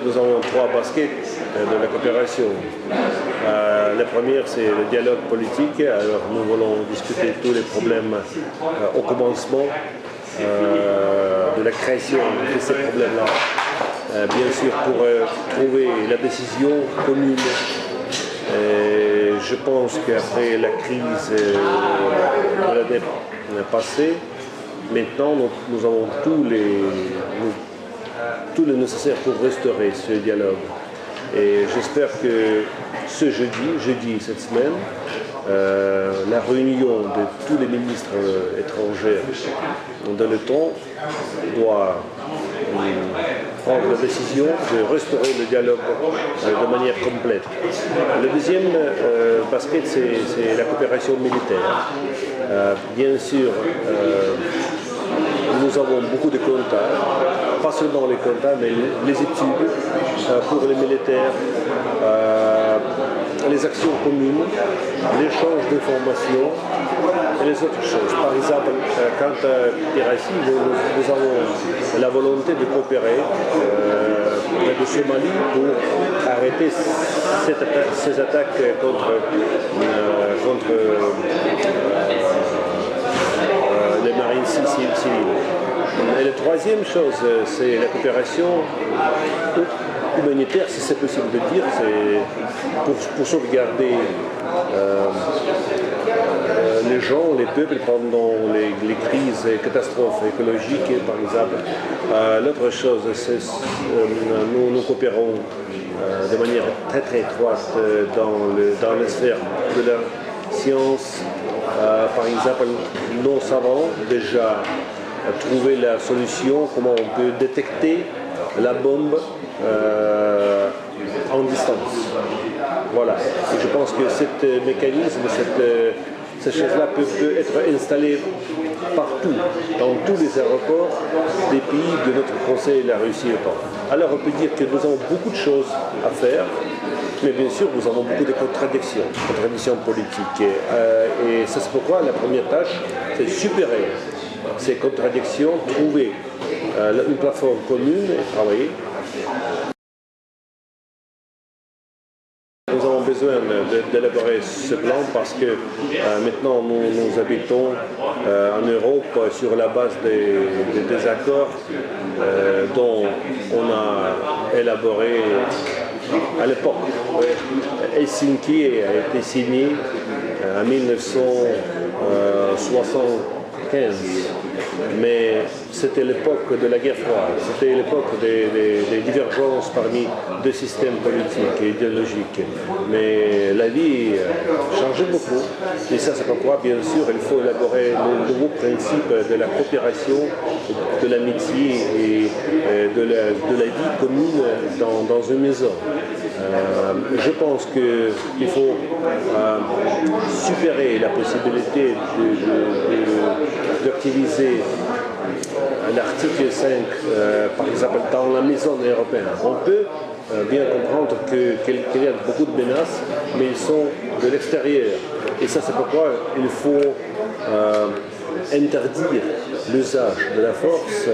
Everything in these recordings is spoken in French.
Nous avons trois baskets de la coopération. La première, c'est le dialogue politique. Alors, nous voulons discuter tous les problèmes au commencement de la création de ces problèmes-là. Bien sûr, pour trouver la décision commune. Et je pense qu'après la crise de l'année passée, maintenant, nous avons tout le nécessaire pour restaurer ce dialogue. Et j'espère que ce jeudi cette semaine, la réunion de tous les ministres étrangers dans le temps doit prendre la décision de restaurer le dialogue de manière complète. Le deuxième basket, c'est la coopération militaire. Bien sûr, nous avons beaucoup de contacts, pas seulement les contacts, mais les études pour les militaires, les actions communes, l'échange d'informations et les autres choses. Par exemple, quant à Piracy, nous avons la volonté de coopérer près de Somalie pour arrêter ces attaques contre les marines civiles. Et la troisième chose, c'est la coopération humanitaire, si c'est possible de dire, c'est pour sauvegarder les gens, les peuples pendant les crises et catastrophes écologiques, par exemple. L'autre chose, c'est nous coopérons de manière très très étroite dans la sphère de la science. Par exemple, nous savons déjà trouver la solution, comment on peut détecter la bombe en distance. Voilà. Et je pense que ce mécanisme, ces choses-là peuvent être installées partout, dans tous les aéroports des pays de notre Conseil et la Russie autant. Alors on peut dire que nous avons beaucoup de choses à faire, mais bien sûr nous avons beaucoup de contradictions politiques. Et c'est pourquoi la première tâche, c'est supérer ces contradictions, trouver une plateforme commune et travailler. Nous avons besoin d'élaborer ce plan parce que maintenant nous habitons en Europe sur la base des accords dont on a élaboré à l'époque. Helsinki a été signé en 1975. Mais c'était l'époque de la guerre froide, c'était l'époque des divergences parmi deux systèmes politiques et idéologiques. Mais la vie changeait beaucoup. Et ça, c'est pourquoi, bien sûr, il faut élaborer le nouveau principe de la coopération, de l'amitié et de la vie commune dans une maison. Je pense qu'il faut supérer la possibilité d'activiser l'article 5, par exemple, dans la maison européenne. On peut bien comprendre qu'il y a beaucoup de menaces, mais ils sont de l'extérieur. Et ça, c'est pourquoi il faut interdire l'usage de la force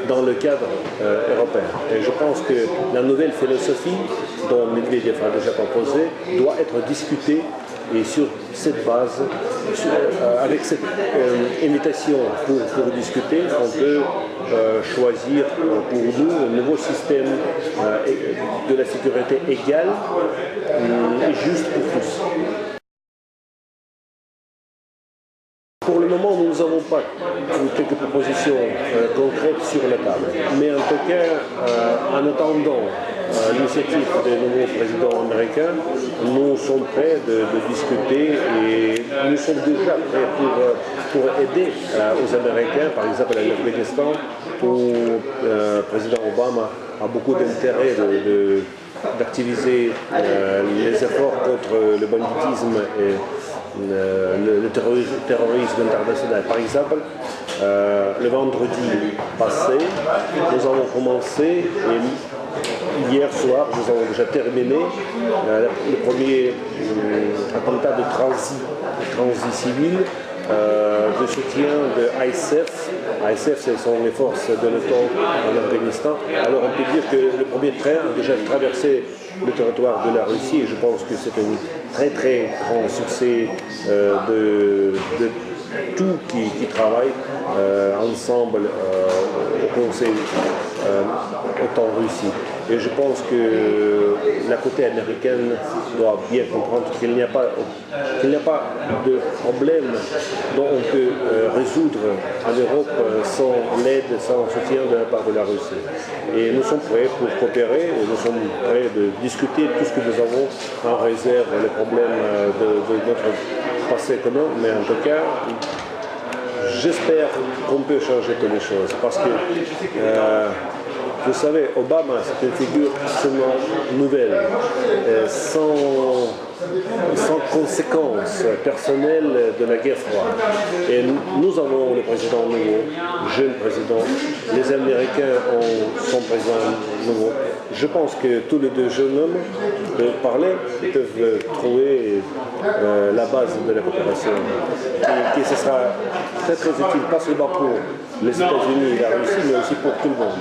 dans le cadre européen. Et je pense que la nouvelle philosophie dont Medvedev a déjà proposé doit être discutée. Et sur cette base, avec cette invitation pour discuter, on peut choisir pour nous un nouveau système de la sécurité égale et juste pour tous. Pour le moment, nous n'avons pas quelques propositions concrètes sur la table. Mais en tout cas, en attendant l'initiative des nouveaux présidents américains, nous sommes prêts de discuter et nous sommes déjà prêts pour aider aux Américains, par exemple à l'Afghanistan, où le président Obama a beaucoup d'intérêt d'activiser les efforts contre le banditisme et le terrorisme international. Par exemple, le vendredi passé, nous avons commencé et hier soir, nous avons déjà terminé le premier attentat de transit civil de soutien de ISAF. ISAF, ce sont les forces de l'OTAN en Afghanistan. Alors on peut dire que le premier train a déjà traversé le territoire de la Russie et je pense que c'est un très très grand succès de tout qui travaille ensemble au Conseil OTAN-Russie. Et je pense que la côté américaine doit bien comprendre qu'il n'y a pas de problème dont on peut résoudre en Europe sans l'aide, sans soutien de la part de la Russie. Et nous sommes prêts pour coopérer, et nous sommes prêts de discuter tout ce que nous avons en réserve, les problèmes de notre passé commun, mais en tout cas, j'espère qu'on peut changer toutes les choses parce que vous savez, Obama, c'est une figure absolument nouvelle, sans conséquences personnelles de la guerre froide. Et nous avons le président nouveau, jeune président. Les Américains ont son président nouveau. Je pense que tous les deux jeunes hommes peuvent parler, peuvent trouver la base de la coopération. Et ce sera très très utile, pas seulement pour les États-Unis et la Russie, mais aussi pour tout le monde.